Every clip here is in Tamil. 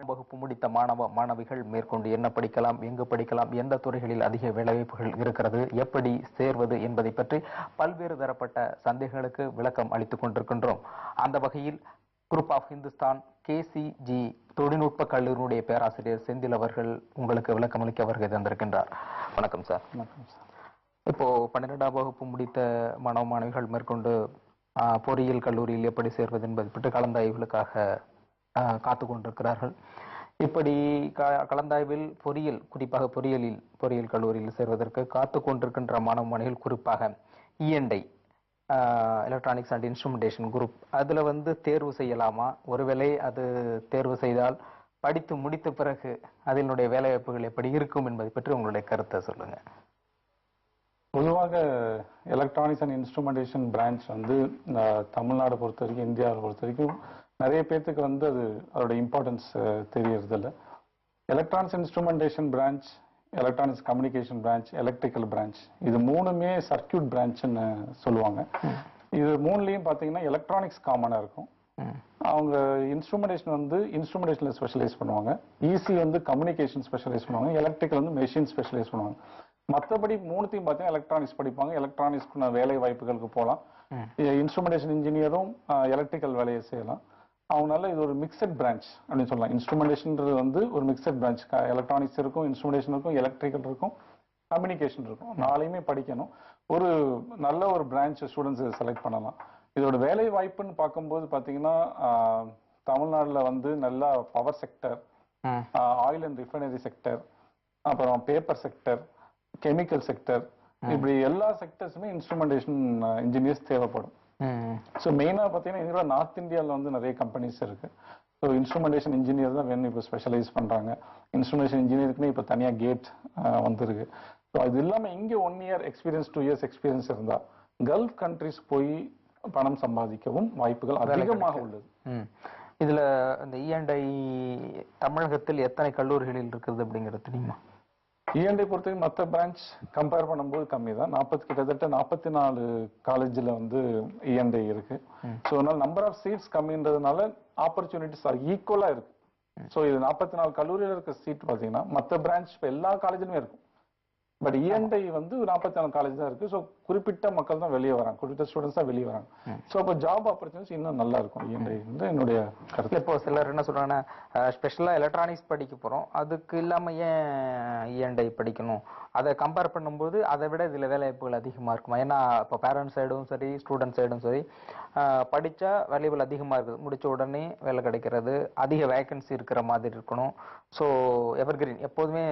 வகுப்பு முடித்த மாணவிகள் மேற்கொண்டு என்ன படிக்கலாம், எங்கு படிக்கலாம், எந்த துறைகளில் அதிக வேலைவாய்ப்புகள் இருக்கிறது, எப்படி சேர்வது என்பதை பற்றி பல்வேறு தரப்பட்ட சந்தேகங்களுக்கு விளக்கம் அளித்துக் கொண்டிருக்கின்றோம். அந்த வகையில் குரூப் ஆஃப் ஹிந்துஸ்தான் KCG தொழில்நுட்ப கல்லூரியுடைய பேராசிரியர் செந்தில் அவர்கள் உங்களுக்கு விளக்கம் அளிக்க வருகை தந்திருக்கின்றார். வணக்கம் சார். வணக்கம் சார். இப்போ 12ஆம் வகுப்பு முடித்த மாணவிகள் மேற்கொண்டு பொறியியல் கல்லூரியில் எப்படி சேர்வது என்பது பற்றி கலந்தாய்வுகளுக்காக காத்து கொண்டிருக்கிறார்கள். இப்படி கலந்தாய்வில் குறிப்பாக பொறியியல் கல்லூரியில் சேர்வதற்கு காத்து கொண்டிருக்கின்ற மாணவிகள் குறிப்பாக E&I electronics and instrumentation group அதுல தேர்வு செய்யலாமா? ஒருவேளை அது தேர்வு செய்தால் படித்து முடித்த பிறகு அதனுடைய வேலைவாய்ப்புகள் எப்படி இருக்கும் என்பதை பற்றி உங்களுடைய கருத்தை சொல்லுங்க. பொதுவாக electronics and instrumentation branch Tamil Nadu பொறுத்த வரைக்கும், இந்தியாவை பொறுத்த வரைக்கும் நிறைய பேர்த்துக்கு அது அதோட இம்பார்ட்டன்ஸ் தெரியறது இல்லை. Electronics instrumentation branch, electronics communication branch, electrical branch, இது மூணுமே சர்க்கியூட் பிரான்ச்னு சொல்லுவாங்க. இது மூணுலையும் பார்த்தீங்கன்னா எலக்ட்ரானிக்ஸ் காமனாக இருக்கும். அவங்க இன்ஸ்ட்ருமெண்டேஷன் இன்ஸ்ட்ருமெண்டேஷன்ல ஸ்பெஷலைஸ் பண்ணுவாங்க. ஈசி கம்யூனிகேஷன் ஸ்பெஷலைஸ் பண்ணுவாங்க. எலக்ட்ரிக்கல் மெஷின் ஸ்பெஷலைஸ் பண்ணுவாங்க. மற்றபடி மூணுத்தையும் பார்த்தீங்கன்னா எலக்ட்ரானிக்ஸ் படிப்பாங்க. எலக்ட்ரானிக்ஸ்க்கு வேலை வாய்ப்புகளுக்கு போகலாம். இன்ஸ்ட்ருமெண்டேஷன் இன்ஜினியரும் எலக்ட்ரிக்கல் வேலையை செய்யலாம். அவங்களால இது ஒரு மிக்சட் பிரான்ச் அப்படின்னு சொல்லலாம். இன்ஸ்ட்ருமெண்டேஷன்ன்றது ஒரு மிக்சட் பிரான்ச். எலக்ட்ரானிக்ஸ் இருக்கும், இன்ஸ்ட்ருமெண்டேஷன் இருக்கும், எலக்ட்ரிக்கல் இருக்கும், கம்யூனிகேஷன் இருக்கும். நாளையுமே படிக்கணும். ஒரு நல்ல ஒரு பிரான்ச் ஸ்டூடெண்ட்ஸ் செலக்ட் பண்ணலாம். இதோட வேலை வாய்ப்புன்னு பார்க்கும்போது பார்த்தீங்கன்னா தமிழ்நாட்டில் நல்லா power sector, oil and refinery sector, அப்புறம் பேப்பர் செக்டர், கெமிக்கல் செக்டர், இப்படி எல்லா செக்டர்ஸுமே இன்ஸ்ட்ருமெண்டேஷன் இன்ஜினியர்ஸ் தேவைப்படும். ஸோ மெயினாக பார்த்தீங்கன்னா இதோட நார்த் இந்தியாவில் நிறைய கம்பெனிஸ் இருக்கு. ஸோ இன்ஸ்ட்ருமெண்டேஷன் இன்ஜினியர் தான் வேணும் இப்போ ஸ்பெஷலைஸ் பண்றாங்க. இன்ஸ்ட்ருமெண்டேஷன் இன்ஜினியருக்குன்னு இப்போ தனியாக கேட் வந்துருக்கு. ஸோ அது இல்லாமல் இங்கே 1 year எக்ஸ்பீரியன்ஸ், 2 years எக்ஸ்பீரியன்ஸ் இருந்தால் கல்ஃப் கண்ட்ரிஸ் போய் பணம் சம்பாதிக்கவும் வாய்ப்புகள் அதிகமாக உள்ளது. இதுல இந்த E&I தமிழகத்தில் எத்தனை கல்லூரிகளில் இருக்குது அப்படிங்கிறது தெரியுமா? E&I பொறுத்தவரைக்கும் மற்ற பிரான்ச் கம்பேர் பண்ணும்போது கம்மி தான். கிட்டத்தட்ட 44 காலேஜில் E&I இருக்கு. ஸோ அதனால நம்பர் ஆஃப் சீட்ஸ் கம்மின்றதுனால ஆப்பர்ச்சுனிட்டிஸ் ஈக்குவலா இருக்கு. ஸோ இது 44 கல்லூரியில் இருக்க சீட் பார்த்தீங்கன்னா மற்ற பிரான்ச் இப்போ எல்லா காலேஜிலுமே இருக்கும். பட் E&I 44 காலேஜ் தான் இருக்கு. ஸோ குறிப்பிட்ட மக்கள் தான் வெளியே வராங்க, குறிப்பிட்ட ஸ்டூடெண்ட்ஸ் தான் வெளியே வராங்க. ஸோ அப்போ ஜாப் ஆப்பர்ச்சுனிட்டிஸ் இன்னும் நல்லா இருக்கும். E&I என்னுடைய கருத்து. இப்போ சிலர் என்ன சொல்றாங்கன்னா ஸ்பெஷலா எலக்ட்ரானிக்ஸ் படிக்க போறோம், அதுக்கு இல்லாம ஏன் E&I படிக்கணும், அதை கம்பேர் பண்ணும்போது அதை விட இதுல வேலைவாய்ப்புகள் அதிகமா இருக்குமா? ஏன்னா இப்போ பேரண்ட்ஸ் சைடும் சரி, ஸ்டூடெண்ட் சைடும் சரி, படிச்சா வேல்யூபிள் அதிகமா இருக்குது, முடிச்ச உடனே வேலை கிடைக்கிறது, அதிக வேகன்சி இருக்கிற மாதிரி இருக்கணும். ஸோ எவர்கிரீன் எப்போதுமே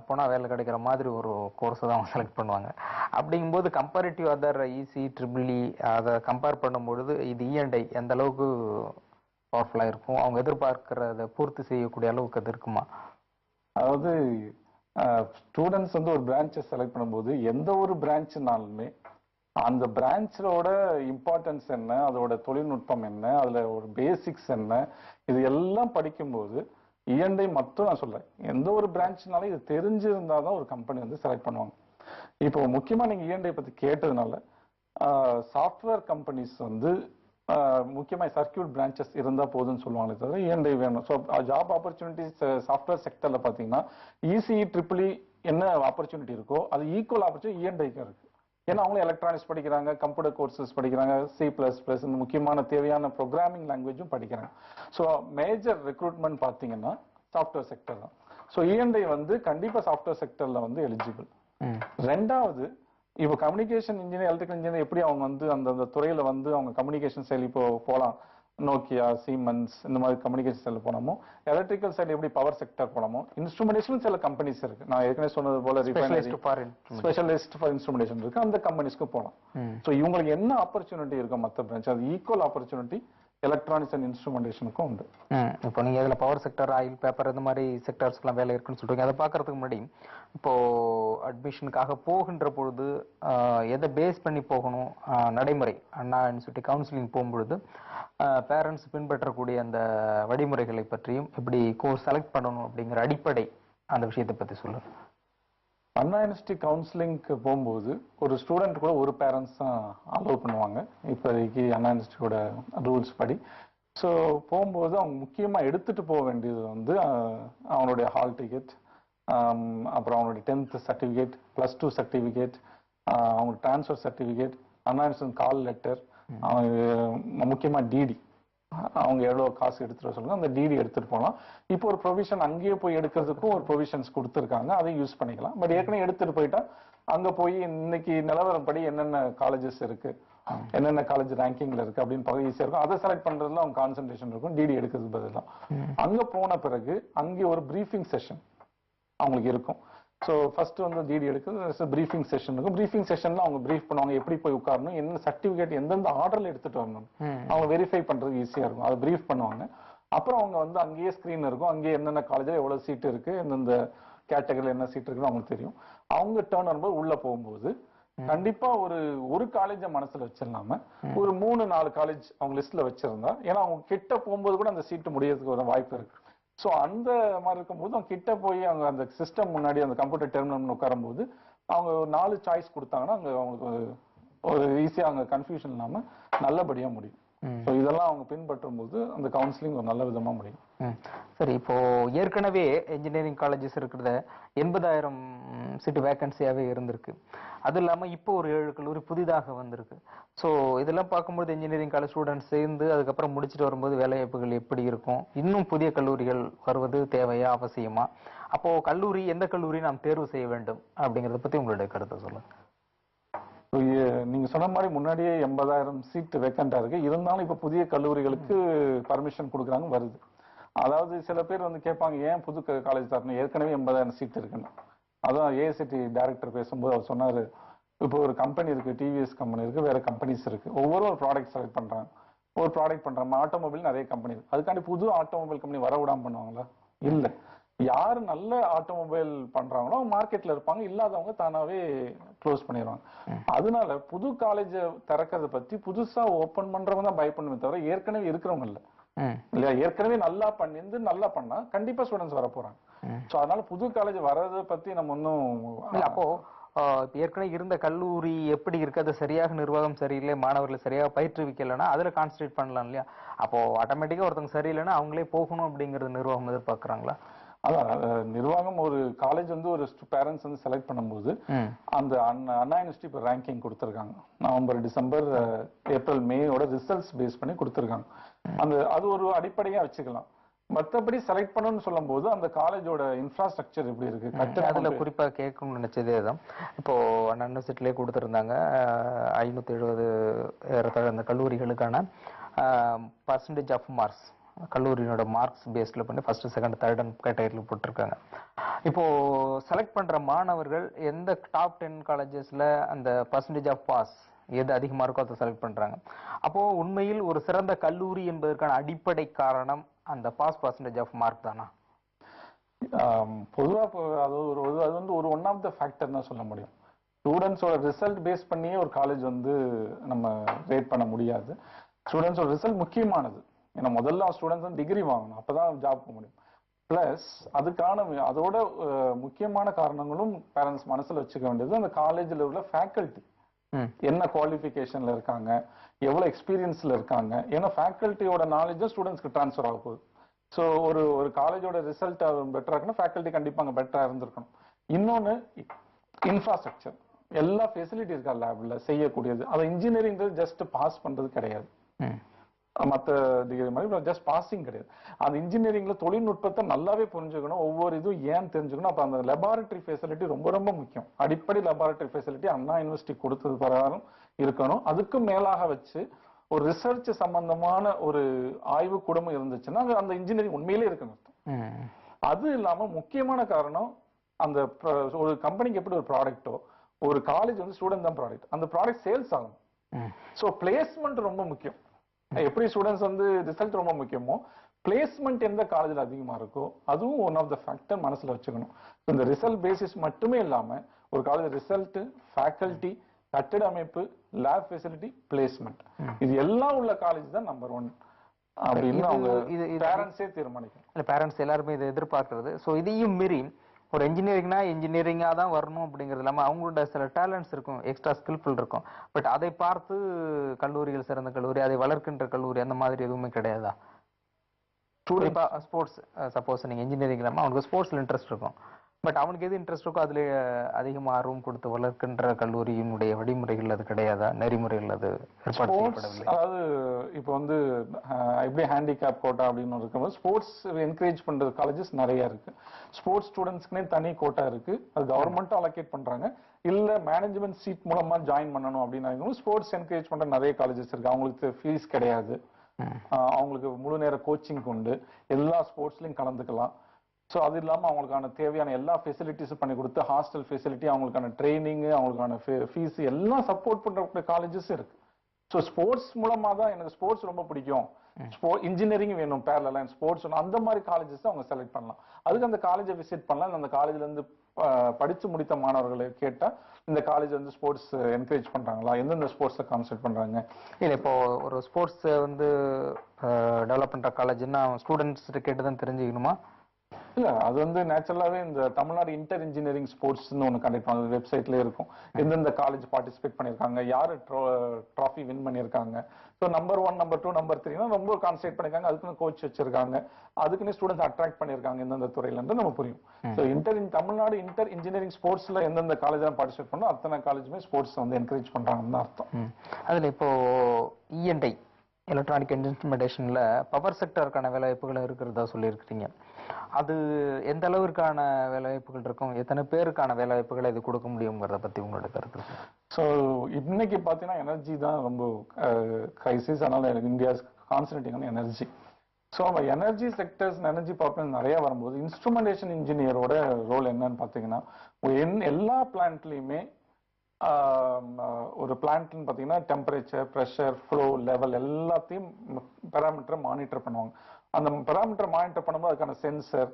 போனா வேலை கிடைக்கிற மாதிரி ஒரு கோர்ஸ் தான் அவங்க செலக்ட் பண்ணுவாங்க. அப்படிங்கும்போது கம்பேரிட்டிவ் அதர் ஈசி, EEE அதை கம்பேர் பண்ணும்பொழுது இது E&I எந்த அளவுக்கு பவர்ஃபுல்லா இருக்கும், அவங்க எதிர்பார்க்கிறத பூர்த்தி செய்யக்கூடிய அளவுக்கு அது இருக்குமா? அதாவது ஸ்டூடெண்ட்ஸ் ஒரு பிரான்ச்சை செலக்ட் பண்ணும்போது எந்த ஒரு பிரான்ச்னாலுமே அந்த பிரான்ச்சோட இம்பார்ட்டன்ஸ் என்ன, அதோட தொழில்நுட்பம் என்ன, அதுல ஒரு பேசிக்ஸ் என்ன, இது எல்லாம் படிக்கும்போது E&I மட்டும் நான் சொல்றேன், எந்த ஒரு பிரான்ச்னாலும் இது தெரிஞ்சிருந்தாதான் ஒரு கம்பெனி செலக்ட் பண்ணுவாங்க. இப்போ முக்கியமா நீங்க E&I பத்தி கேட்டதுனால சாஃப்ட்வேர் கம்பெனிஸ் முக்கியமா சர்க்கியூட் பிரான்ச்சஸ் இருந்தா போதும்னு சொல்லுவாங்களே தவிர E&I வேணும். ஸோ ஜாப் ஆப்பர்ச்சுனிட்டிஸ் சாஃப்ட்வேர் செக்டர்ல பாத்தீங்கன்னா ECE, EEE என்ன ஆப்பர்ச்சுனிட்டி இருக்கோ அது ஈக்குவல் ஆப்பர்ச்சுனிட்டி E&Iக்கு இருக்கு. ஏன்னா அவங்களும் எலக்ட்ரானிக்ஸ் படிக்கிறாங்க, கம்ப்யூட்டர் கோர்சஸ் படிக்கிறாங்க, C++, இந்த முக்கியமான தேவையான ப்ரோக்ராமிங் லாங்குவேஜும் படிக்கிறாங்க. ஸோ மேஜர் ரெக்ரூட்மெண்ட் பார்த்தீங்கன்னா சாஃப்ட்வேர் செக்டர் தான். ஸோ E&I கண்டிப்பா சாஃப்ட்வேர் செக்டர்ல எலிஜிபிள். ரெண்டாவது, இப்போ கம்யூனிகேஷன் இன்ஜினியர், எலக்ட்ரிக்கல் இன்ஜினியர் எப்படி அவங்க அந்த துறையில அவங்க கம்யூனிகேஷன் சைடு இப்போ போகலாம், நோக்கியா, சீமன்ஸ் இந்த மாதிரி கம்யூனிகேஷன் சைடில் போனோமோ, எலக்ட்ரிக்கல் சைடு எப்படி பவர் செக்டர் போனோமோ, இன்ஸ்ட்ருமெண்டேஷன் சில கம்பெனிஸ் இருக்கு. நான் ஏற்கனவே சொன்னது போல ஸ்பெஷலிஸ்ட் ஃபார் இன்ஸ்ட்ருமெண்டேஷன் இருக்கு, அந்த கம்பெனிஸ்க்கு போகலாம். ஸோ இவங்களுக்கு என்ன ஆப்பர்ச்சுனிட்டி இருக்கும் மற்ற பிரான்ச், அது ஈக்குவல் ஆப்பர்ச்சுனிட்டி எலக்ட்ரானிக்ஸ் அண்ட் இன்ஸ்ட்ருமெண்டேஷனுக்கும் உண்டு. இப்போ நீங்க இதுல பவர் செக்டர், ஆயில், பேப்பர் இந்த மாதிரி செக்டர்ஸ்க்குலாம் வேலை இருக்குன்னு சொல்றீங்க. அதை பாக்குறதுக்கு முன்னாடி இப்போ அட்மிஷனுக்காக போகின்ற பொழுது எதை பேஸ் பண்ணி போகணும், நடைமுறை அண்ணா யூனிவர்சிட்டி கவுன்சிலிங் போகும்பொழுது பேரண்ட்ஸ் பின்பற்றக்கூடிய அந்த வழிமுறைகளை பற்றியும், எப்படி கோர்ஸ் செலக்ட் பண்ணணும் அப்படிங்கிற அடிப்படை அந்த விஷயத்தை பத்தி சொல்லுங்க. அண்ணா யூனிவர்சிட்டி கவுன்சிலிங்க்கு போகும்போது ஒரு ஸ்டூடெண்ட் கூட ஒரு பேரண்ட்ஸ் தான் அலோவ் பண்ணுவாங்க இப்போதைக்கு அண்ணா யூனிவர்சிட்டியோட ரூல்ஸ் படி. ஸோ போகும்போது அவங்க முக்கியமாக எடுத்துட்டு போக வேண்டியது அவங்களுடைய ஹால் டிக்கெட், அப்புறம் அவங்களுடைய 10th சர்டிஃபிகேட், +2 சர்டிஃபிகேட், அவங்க டிரான்ஸ்ஃபர் சர்டிஃபிகேட், அனான்ஸ்மெண்ட் கால் லெட்டர், முக்கியமா டிடி, அவங்க எவ்வளவு காசு எடுத்துட்டு சொல்லுங்க அந்த டிடி எடுத்துட்டு போகலாம். இப்போ ஒரு ப்ரொவிஷன் அங்கேயே போய் எடுக்கிறதுக்கும் ஒரு ப்ரொவிஷன்ஸ் கொடுத்துருக்காங்க, அதையும் யூஸ் பண்ணிக்கலாம். பட் ஏற்கனவே எடுத்துட்டு போயிட்டா அங்க போய் இன்னைக்கு நிலவரப்படி என்னென்ன காலேஜஸ் இருக்கு, என்னென்ன காலேஜ் ரேங்கிங்ல இருக்கு அப்படின்னு பார்க்க ஈஸியா இருக்கும். அதை செலக்ட் பண்றதுல அவங்க கான்சென்ட்ரேஷன் இருக்கும், டிடி எடுக்கிறதுக்கு பதிலாக. அங்க போன பிறகு அங்கே ஒரு பிரீஃபிங் செஷன் அவங்களுக்கு இருக்கும். ஸோ ஃபர்ஸ்ட் வந்து டிடி எடுக்கிறது பிரீஃபிங் செஷன் இருக்கும். பிரீஃபிங் செஷன்ல அவங்க பிரீஃப் பண்ணுவாங்க, எப்படி போய் உட்காரணும், என்ன சர்டிஃபிகேட் எந்தெந்த ஆர்டர்ல எடுத்துட்டு வரணும், அவங்க வெரிஃபை பண்றது ஈஸியா இருக்கும். அதை பிரீஃப் பண்ணுவாங்க. அப்புறம் அவங்க வந்து அங்கேயே ஸ்கிரீன் இருக்கும், அங்கேயே என்னென்ன காலேஜ்ல எவ்வளவு சீட் இருக்கு, எந்தெந்த கேட்டகரியில் என்ன சீட் இருக்குன்னு அவங்களுக்கு தெரியும். அவங்க டேர்ன் வரும்போது உள்ள போகும்போது கண்டிப்பா ஒரு காலேஜ மனசுல வச்சிடலாம ஒரு 3-4 காலேஜ் அவங்க லிஸ்ட்ல வச்சிருந்தா, ஏன்னா அவங்க கிட்ட போகும்போது கூட அந்த சீட்டு முடியறதுக்கு ஒரு வாய்ப்பு இருக்கு. ஸோ அந்த மாதிரி இருக்கும்போது அவங்க கிட்ட போய் அவங்க அந்த சிஸ்டம் முன்னாடி அந்த கம்ப்யூட்டர் டெர்மினல் உட்காரும் போது அவங்க 4 சாய்ஸ் கொடுத்தாங்கன்னா அங்க அவங்களுக்கு ஒரு ஈஸியா அங்க கன்ஃபியூஷன் இல்லாம நல்லபடியா முடியும். ஸோ இதெல்லாம் அவங்க பின்பற்றும் போது அந்த கவுன்சிலிங் ஒரு நல்ல விதமா முடியும். சரி, இப்போ ஏற்கனவே இன்ஜினியரிங் காலேஜஸ் இருக்கிறத 80,000 சீட்டு வேகன்சியாவே இருந்திருக்கு. அது இல்லாம இப்போ ஒரு 7 கல்லூரி புதிதாக வந்திருக்கு. ஸோ இதெல்லாம் பார்க்கும்போது இன்ஜினியரிங் காலேஜ் ஸ்டூடெண்ட்ஸ் சேர்ந்து அதுக்கப்புறம் முடிச்சுட்டு வரும்போது வேலைவாய்ப்புகள் எப்படி இருக்கும், இன்னும் புதிய கல்லூரிகள் வருவது தேவையா அவசியமா, அப்போ கல்லூரி எந்த கல்லூரி நாம் தேர்வு செய்ய வேண்டும் அப்படிங்கறத பத்தி உங்களுடைய கருத்தை சொல்லுங்க. நீங்க சொன்ன மாதிரி முன்னாடியே 80,000 சீட் வேக்கண்டா இருக்கு. இருந்தாலும் இப்ப புதிய கல்லூரிகளுக்கு பர்மிஷன் கொடுக்குறாங்க வருது. அதாவது சில பேர் வந்து கேட்பாங்க, ஏன் புது காலேஜ் தரணும், ஏற்கனவே 80,000 சீட் இருக்குன்னு. அதான் ஏஐசிடி டைரக்டர் பேசும்போது அவர் சொன்னாரு, இப்போ ஒரு கம்பெனி இருக்கு, டிவிஎஸ் கம்பெனி இருக்கு, வேற கம்பெனிஸ் இருக்கு, ஒவ்வொரு ப்ராடக்ட் செலக்ட் பண்றாங்க. ஒரு ப்ராடக்ட் பண்றாங்க, ஆட்டோமொபைல் நிறைய கம்பெனி இருக்கு. அதுக்காண்டி புது ஆட்டோமொபைல் கம்பெனி வர விடாம பண்ணுவாங்களா? இல்ல. யாரு நல்ல ஆட்டோமொபைல் பண்றாங்களோ அவங்க மார்க்கெட்ல இருப்பாங்க, இல்லாதவங்க தானாவே க்ளோஸ் பண்ணிடுவாங்க. அதனால புது காலேஜ் திறக்கிறத பத்தி புதுசா ஓபன் பண்றவங்க தான் பயப்படுமே தவிர ஏற்கனவே இருக்கிறவங்க இல்ல இல்லையா. ஏற்கனவே நல்லா பண்ணிருந்து நல்லா பண்ணா கண்டிப்பா ஸ்டூடெண்ட்ஸ் வர போறாங்க. சோ அதனால புது காலேஜ் வர்றதை பத்தி நம்ம ஒன்னும் அப்போ ஏற்கனவே இருந்த கல்லூரி எப்படி இருக்கு, அது சரியாக நிர்வாகம் சரியில்லை, மாணவர்களை சரியாக பயிற்றுவிக்கலைன்னா அதுல கான்சன்ட்ரேட் பண்ணலாம் இல்லையா. அப்போ ஆட்டோமேட்டிக்கா ஒருத்தவங்க சரியில்லைன்னா அவங்களே போகணும் அப்படிங்கறது நிர்வாகம் எதிர்பார்க்கறாங்களா? அதான் நிர்வாகம் ஒரு காலேஜ் வந்து ஒரு பேரண்ட்ஸ் வந்து செலக்ட் பண்ணும்போது அந்த அண்ணா யூனிவர்சிட்டி இப்போ ரேங்கிங் கொடுத்துருக்காங்க. நவம்பர், டிசம்பர், ஏப்ரல், மேயோட ரிசல்ட்ஸ் பேஸ் பண்ணி கொடுத்துருக்காங்க. அது ஒரு அடிப்படையா வச்சுக்கலாம். மற்றபடி செலக்ட் பண்ணணும்னு சொல்லும் போது அந்த காலேஜோட இன்ஃப்ராஸ்ட்ரக்சர் எப்படி இருக்கு, அதுல குறிப்பா கேட்கணும்னு நினைச்சதே தான். இப்போ அண்ணா யூனிவர்சிட்டிலே கொடுத்துருந்தாங்க 570 அந்த கல்லூரிகளுக்கான பர்சன்டேஜ் ஆஃப் மார்க்ஸ், கல்லூரியோட மார்க்ஸ் பேஸ்ல பண்ணி ஃபர்ஸ்ட், செகண்ட், தேர்ட் அண்ட் கேட்டகரியில் போட்டிருக்காங்க. இப்போ செலக்ட் பண்ற மாணவர்கள் எந்த டாப் 10 காலேஜஸ்ல அந்த பர்சன்டேஜ் ஆஃப் பாஸ் எது அதிகமா இருக்கோ அதை செலக்ட் பண்றாங்க. அப்போ உண்மையில் ஒரு சிறந்த கல்லூரி என்பதற்கான அடிப்படை காரணம் அந்த பாஸ் பர்சன்டேஜ் ஆஃப் மார்க் தானா? பொதுவா அது வந்து ஒரு ஒன் ஆஃப் த ஃபேக்டர் தான் சொல்ல முடியும். ஸ்டூடெண்ட்ஸோட ரிசல்ட் பேஸ் பண்ணியே ஒரு காலேஜ் வந்து நம்ம ரேட் பண்ண முடியாது. ஸ்டூடெண்ட்ஸோட ரிசல்ட் முக்கியமானது. ஏன்னா முதல்ல ஸ்டூடெண்ட்ஸ் வந்து டிகிரி வாங்கணும், அப்பதான் ஜாப் போக முடியும். பிளஸ் அதுக்கான அதோட முக்கியமான காரணங்களும் பேரண்ட்ஸ் மனசுல வச்சுக்க வேண்டியது அந்த காலேஜ்ல உள்ள ஃபேக்கல்டி என்ன குவாலிஃபிகேஷன்ல இருக்காங்க, எவ்வளவு எக்ஸ்பீரியன்ஸ்ல இருக்காங்க. ஏன்னா ஃபேக்கல்ட்டியோட நாலேஜ் ஸ்டூடெண்ட்ஸ்க்கு டிரான்ஸ்ஃபர் ஆக போகுது. ஸோ ஒரு காலேஜோட ரிசல்ட் பெட்டரா இருக்கணும், ஃபேக்கல்ட்டி கண்டிப்பா அங்க பெட்டரா இருந்திருக்கணும். இன்னொன்னு இன்ஃப்ராஸ்ட்ரக்சர், எல்லா ஃபெசிலிட்டி இருக்கா லேப்ல செய்யக்கூடியது. அது இன்ஜினியரிங் ஜஸ்ட் பாஸ் பண்றது கிடையாது, மற்ற டிகிரி மாதிரி ஜஸ்ட் பாசிங் கிடையாது. அந்த இன்ஜினியரிங்ல தொழில்நுட்பத்தை நல்லாவே புரிஞ்சுக்கணும், ஒவ்வொரு இதுவும் ஏன் தெரிஞ்சுக்கணும். அப்ப அந்த லெபார்டரி ஃபெசிலிட்டி ரொம்ப ரொம்ப முக்கியம். அடிப்படை லெபார்டரி ஃபெசிலிட்டி அண்ணா யூனிவர்சிட்டி கொடுத்தது பிரகாரம் இருக்கணும். அதுக்கு மேலாக வச்சு ஒரு ரிசர்ச் சம்பந்தமான ஒரு ஆய்வு கூடமும் இருந்துச்சுன்னா அந்த இன்ஜினியரிங் உண்மையிலே இருக்கணும். அது இல்லாம முக்கியமான காரணம், அந்த ஒரு கம்பெனிக்கு எப்படி ஒரு ப்ராடக்டோ ஒரு காலேஜ் வந்து ஸ்டூடெண்ட் தான் ப்ராடக்ட், அந்த ப்ராடக்ட் சேல்ஸ் ஆகணும். ஸோ பிளேஸ்மெண்ட் ரொம்ப முக்கியம். எப்படி ஸ்டூடெண்ட்ஸ் வந்து ரிசல்ட் ரொம்ப முக்கியமோ பிளேஸ்மெண்ட் எந்த காலேஜ்ல அதிகமா இருக்கோ அதுவும் ஒன் ஆஃப் த ஃபேக்டர் மனசுல வச்சுக்கணும். இந்த ரிசல்ட் பேசிஸ் மட்டுமே இல்லாம ஒரு காலேஜ் ரிசல்ட், ஃபேக்கல்டி, கட்டிட அமைப்பு, லேப் ஃபெசிலிட்டி, பிளேஸ்மெண்ட், இது எல்லாம் உள்ள காலேஜ் தான் நம்பர் 1 அப்படின்னு அவங்க பேரண்ட்ஸே தீர்மானிக்கும். இல்ல, பேரண்ட்ஸ் எல்லாருமே இதை எதிர்பார்க்கிறது. ஸோ இதையும் மீறி ஒரு இன்ஜினியரிங்னா இன்ஜினியரிங்கா தான் வரணும் அப்படிங்கிறது இல்லாம அவங்களோட சில டேலண்ட்ஸ் இருக்கும், எக்ஸ்ட்ரா ஸ்கில்ஃபுல் இருக்கும். பட் அதை பார்த்து கல்லூரிகள் சிறந்த கல்லூரி, அதை வளர்க்கின்ற கல்லூரி அந்த மாதிரி எதுவுமே கிடையாதா? குறிப்பா ஸ்போர்ட்ஸ், சப்போஸ் நீங்க இன்ஜினியரிங் அவனுக்கு ஸ்போர்ட்ஸ்ல இன்ட்ரெஸ்ட் இருக்கும். பட் அவனுக்கு எது இன்ட்ரெஸ்ட் இருக்கோ அதுல அதிகமா ஆர்வம் கொடுத்து வளர்க்கின்ற கல்லூரியினுடைய வழிமுறைகள் அது கிடையாதா? நெறிமுறைகள் அது ஏற்பாடு செய்யப்படவில்லை? அதாவது இப்போ வந்து எப்படி ஹேண்டிகேப் கோட்டா அப்படின்னு இருக்கும்போது ஸ்போர்ட்ஸ் என்கரேஜ் பண்ற காலேஜஸ் நிறைய இருக்கு. ஸ்போர்ட்ஸ் ஸ்டூடெண்ட்ஸ்க்குனே தனி கோட்டா இருக்கு. அது கவர்மெண்ட்டும் அலோகேட் பண்றாங்க. இல்ல மேனேஜ்மெண்ட் சீட் மூலமா ஜாயின் பண்ணணும் அப்படின்னு ஸ்போர்ட்ஸ் என்கரேஜ் பண்ற நிறைய காலேஜஸ் இருக்கு. அவங்களுக்கு ஃபீஸ் கிடையாது. அவங்களுக்கு முழு நேர கோச்சிங் உண்டு. எல்லா ஸ்போர்ட்ஸ்லயும் கலந்துக்கலாம். ஸோ அது இல்லாமல் அவங்களுக்கான தேவையான எல்லா ஃபெசிலிட்டிஸும் பண்ணி கொடுத்து ஹாஸ்டல் ஃபெசிலிட்டி, அவங்களுக்கான ட்ரைனிங், அவங்களுக்கான ஃபீஸ் எல்லாம் சப்போர்ட் பண்ற காலேஜஸ் இருக்கு. ஸோ ஸ்போர்ட்ஸ் மூலமா தான் எனக்கு ஸ்போர்ட்ஸ் ரொம்ப பிடிக்கும், இன்ஜினியரிங் வேணும் பேரலா ஸ்போர்ட்ஸ் அந்த மாதிரி காலேஜஸ் அவங்க செலக்ட் பண்ணலாம். அதுக்கு அந்த காலேஜை விசிட் பண்ணலாம். அந்த காலேஜ்ல இருந்து படிச்சு முடித்த மாணவர்களை கேட்டா இந்த காலேஜ் வந்து ஸ்போர்ட்ஸ் என்கரேஜ் பண்றாங்களா, எந்தெந்த ஸ்போர்ட்ஸை கான்சென்ட்ரேட் பண்றாங்க. இல்ல இப்போ ஒரு ஸ்போர்ட்ஸ் வந்து டெவலப் பண்ற காலேஜ்னா ஸ்டூடெண்ட்ஸ் கேட்டுதான் தெரிஞ்சுக்கணுமா? இல்ல அது வந்து நேச்சுரலாவே இந்த தமிழ்நாடு இன்டர் இன்ஜினியரிங் ஸ்போர்ட்ஸ்னு ஒன்று கண்டக்ட் பண்ணுவாங்க. வெப்சைட்ல இருக்கும். எந்தெந்த காலேஜ் பார்ட்டிசிபேட் பண்ணிருக்காங்க, யாரு ட்ராஃபி வின் பண்ணிருக்காங்க. ஸோ நம்பர் 1, நம்பர் 2, நம்பர் 3 ரொம்ப கான்சென்ட்ரேட் பண்ணிருக்காங்க. அதுக்குன்னு கோச் வச்சிருக்காங்க. அதுக்குன்னு ஸ்டூடெண்ட்ஸ் அட்ராக்ட் பண்ணிருக்காங்க எந்தெந்த துறையில இருந்து நம்ம புரியும். ஸோ தமிழ்நாடு இன்டர் இன்ஜினியரிங் ஸ்போர்ட்ஸ்ல எந்தெந்த காலேஜ் பார்ட்டிசிபேட் பண்ணோம் அத்தனை காலேஜுமே ஸ்போர்ட்ஸ் வந்து என்கரேஜ் பண்றாங்கன்னு அர்த்தம். அதுல இப்போ இஎன்ஐ எலக்ட்ரானிக் இன்ஸ்ட்ருமெண்டேஷன்ல பவர் செக்டருக்கான வேலைவாய்ப்புகள் இருக்கிறதா சொல்லியிருக்கிறீங்க. அது எந்த அளவிற்கான வேலைவாய்ப்புகள் இருக்கும், எத்தனை பேருக்கான வேலைவாய்ப்புகளை இது கொடுக்க முடியுங்கிறத பத்தி உங்களோட கருத்து? ஸோ இன்னைக்கு பார்த்தீங்கன்னா எனர்ஜி தான் ரொம்ப கிரைசிஸ். அதனால India concentrating on energy. So நம்ம எனர்ஜி செக்டர்ஸ், எனர்ஜி ப்ராப்ளம் நிறைய வரும்போது இன்ஸ்ட்ருமெண்டேஷன் இன்ஜினியரோட ரோல் என்னன்னு பார்த்தீங்கன்னா எல்லா பிளான்ட்லையுமே ஒரு பிளான்ட்னு பார்த்தீங்கன்னா டெம்பரேச்சர், ப்ரெஷர், ஃப்ளோ, லெவல் எல்லாத்தையும் பேராமீட்டரை மானிட்டர் பண்ணுவாங்க. அந்த பேராமீட்டர் மானிட்டர் பண்ணும்போது அதுக்கான சென்சர்,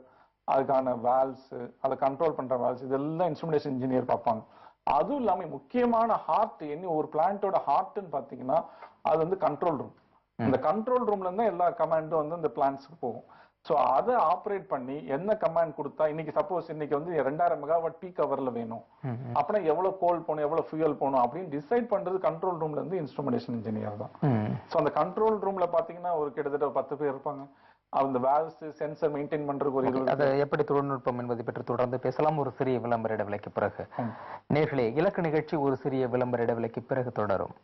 அதுக்கான வால்வ்ஸ், அதை கண்ட்ரோல் பண்ற வால்வ்ஸ் இதெல்லாம் இன்ஸ்ட்ருமெண்டேஷன் இன்ஜினியர் பார்ப்பாங்க. அதுவும் இல்லாம முக்கியமான ஹார்ட், ஒரு பிளான்ட்டோட ஹார்ட்னு பார்த்தீங்கன்னா அது வந்து கண்ட்ரோல் ரூம். இந்த கண்ட்ரோல் ரூம்ல இருந்தா எல்லா கமாண்டும் வந்து இந்த பிளான்ட்ஸ்க்கு போகும். ஸோ அதை ஆப்ரேட் பண்ணி என்ன கமாண்ட் கொடுத்தா இன்னைக்கு சப்போஸ் இன்னைக்கு வந்து 2000 மெகாவாட் பீக் ஹவர்ல வேணும் அப்படின்னா எவ்வளவு கோல் போகணும், எவ்வளவு ஃபியூயல் போகணும் அப்படின்னு டிசைட் பண்றது கண்ட்ரோல் ரூம்ல இருந்து இன்ஸ்ட்ருமெண்டேஷன் இன்ஜினியர் தான். ஸோ அந்த கண்ட்ரோல் ரூம்ல பாத்தீங்கன்னா ஒரு கிட்டத்தட்ட 10 பேர் இருப்பாங்க. அந்த வால்வ்ஸ், சென்சர் மெயின்டைன் பண்றதுக்கு ஒரு 20. அது எப்படி தொழில்நுட்பம் என்பதை பற்றி தொடர்ந்து பேசலாம். ஒரு சிறிய விளம்பர இடைவேளைக்கு பிறகு. நேர்களே, இலக்கு நிகழ்ச்சி ஒரு சிறிய விளம்பர இடைவேளைக்கு பிறகு தொடரும்.